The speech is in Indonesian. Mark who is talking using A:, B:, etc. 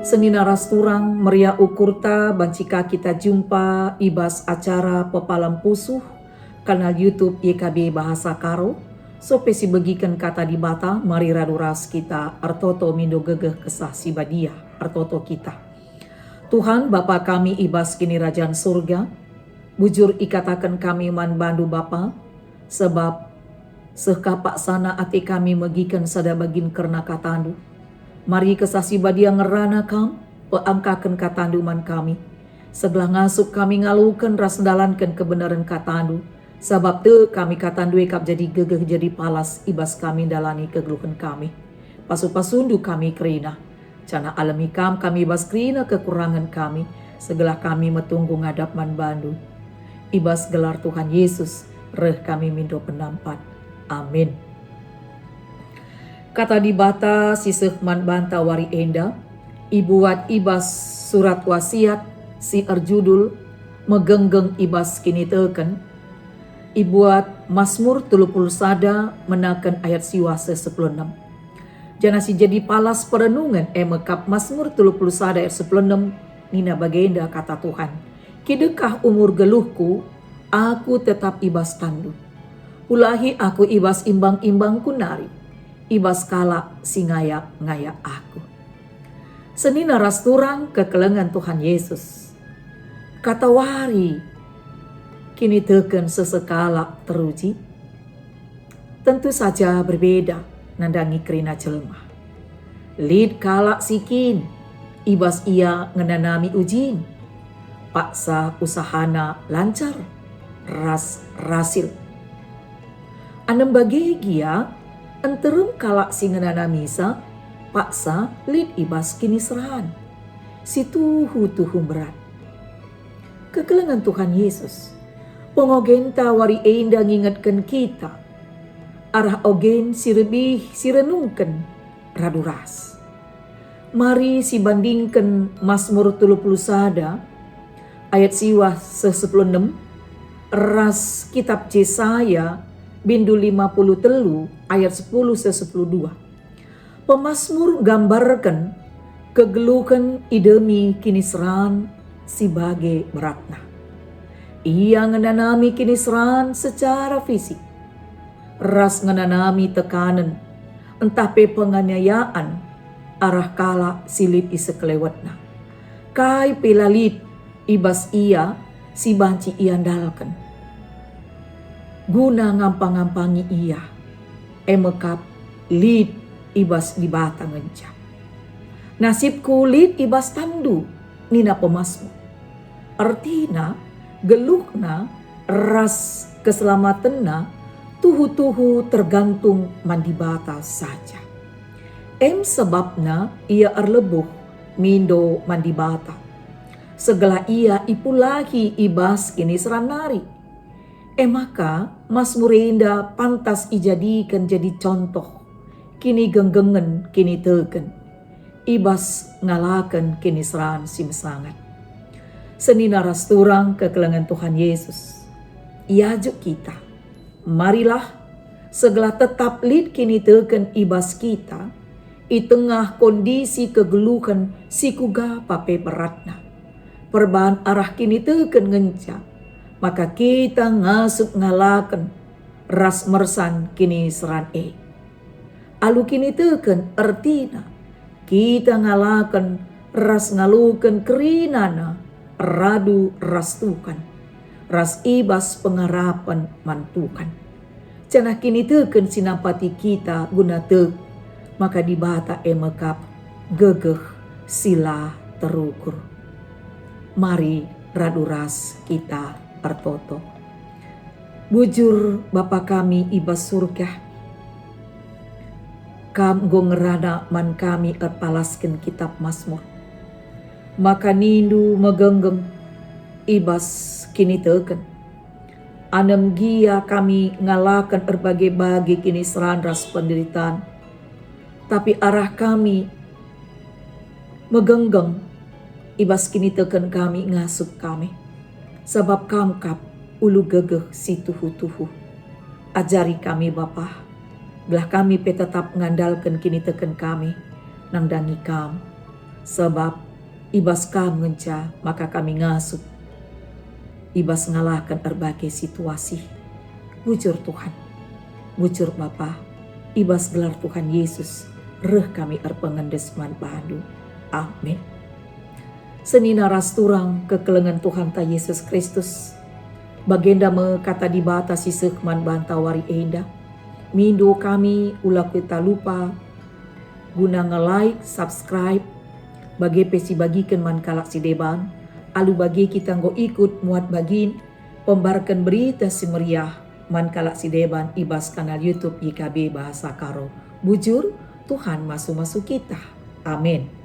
A: Senina rasturang meria ukurta bancika kita jumpa ibas acara pepalam pusuh kanal YouTube YKB Bahasa Karo. Sope si begikan kata di bata mari raduras kita artoto mindo gegeh kesah si badia artoto kita. Tuhan Bapa kami ibas kini Rajaan Surga, bujur ikatakan kami man bandu Bapa, sebab sekapak sana ati kami megikan sada bagin kerna katandu. Mari kesasi badia ngerana kam, peangkakan katandu man kami. Sebelah ngasuk kami ngalukan ras dalankan kebenaran katandu. Sebab tu kami katandu ekap jadi gegeh jadi palas ibas kami dalani kegeluhan kami. Pasu-pasundu kami kerina. Cana alami kami ibas kerina kekurangan kami. Segala kami metunggu ngadap man bandu. Ibas gelar Tuhan Yesus, reh kami mindo penampat. Amin. Kata di bata siseh man banta wari enda, ibuat ibas surat wasiat si erjudul megenggeng ibas kini teken, ibuat Mazmur 31 menakan ayat siwase 16. Jana si jadi palas perenungan mekap Mazmur 31 ayat 16 nina bagenda kata Tuhan. Kidekah umur geluhku, aku tetap ibas tandu. Ulahi aku ibas imbang-imbang kunari, ibas kala singaya-ngaya aku. Senina rasturang kekelengan Tuhan Yesus. Kata wari, kini teken sesekala teruji. Tentu saja berbeda nandangi kerina jelma. Lid kala sikin, ibas ia ngenanami ujin. Paksa usahana lancar, rasil. Anem bagi gia, enterum kala singenana misa, paksa lid ibas kini serahan. Situhu berat. Kekelengan Tuhan Yesus. Pengogenta wari enda ngingatkan kita. Arah ogen si lebih si renungkan raduras. Mari si bandingkan Mazmur 31 ayat siwah 16 ras kitab Yesaya bindu 50 telu ayat 10-12. Pemazmur gambarkan kegeluhan idemi kini seran si bage beratna. Ia ngenanami kini seran secara fisik. Ras ngenanami tekanan, entah pe penganiayaan, arah kala silip ise kelewatna. Kai pelalit ibas ia si banci iandalkan. Guna ngampang-ngampangi ia, emekap lid ibas di bata ngencap. Nasib kulit ibas tandu, nina Pemazmur. Artina geluhna ras keselamatanna tuhu-tuhu tergantung mandi bata saja. Sebabna ia erlebuh mindo mandi bata. Segala ia ipulahi ibas kini seranari. Maka Mazmur enda pantas ijadikan jadi contoh. Kini genggengen kini teken. Ibas ngalakan kini seran simsangat. Senina rasturang kekelengan Tuhan Yesus. Iajuk kita. Marilah segala tetap lid kini teken ibas kita. I tengah kondisi kegeluhan sikuga pape beratna. Perbaan arah kini teken ngenca. Maka kita ngasuk ngalakan ras mersan kini seran Alu kini teken ertina. Kita ngalakan ras ngalukan kerinana. Radu rastukan. Ras ibas pengarapan mantukan. Cenah kini teken sinampati kita guna tek. Maka dibata emekap gegeh sila terukur. Mari raduras kita artoto. Bujur Bapa kami ibas surga. Kam gongerana man kami erpalaskan kitab Mazmur. Maka nindu megenggeng ibas kini teken. Anem gia kami ngalakan berbagai-bagai kini seran ras penderitaan. Tapi arah kami megenggeng ibas kini teken kami ngasuk kami. Sebab kamkap ulu gegeh si tuhu-tuhu. Ajari kami Bapa. Belah kami pe tetap ngandalkan kini teken kami. Nang dangi kam. Sebab ibas kam ngenca maka kami ngasup. Ibas ngalahkan berbagai situasi. Bujur Tuhan, bujur Bapa, ibas gelar Tuhan Yesus, reh kami erpengendes man badu. Amin. Senina rasturang kekelengan Tuhan ta Yesus Kristus. Bagenda me kata dibatasi sekman bantawari enda. Mindo kami ulah kita lupa guna nge-like, subscribe, bagi pesi bagikan man kalak si deban, alu bagi kita ngo ikut muat bagin, pembarkan berita si meriah, man kalak si deban ibas kanal YouTube YKB Bahasa Karo. Bujur, Tuhan masuk-masuk kita. Amin.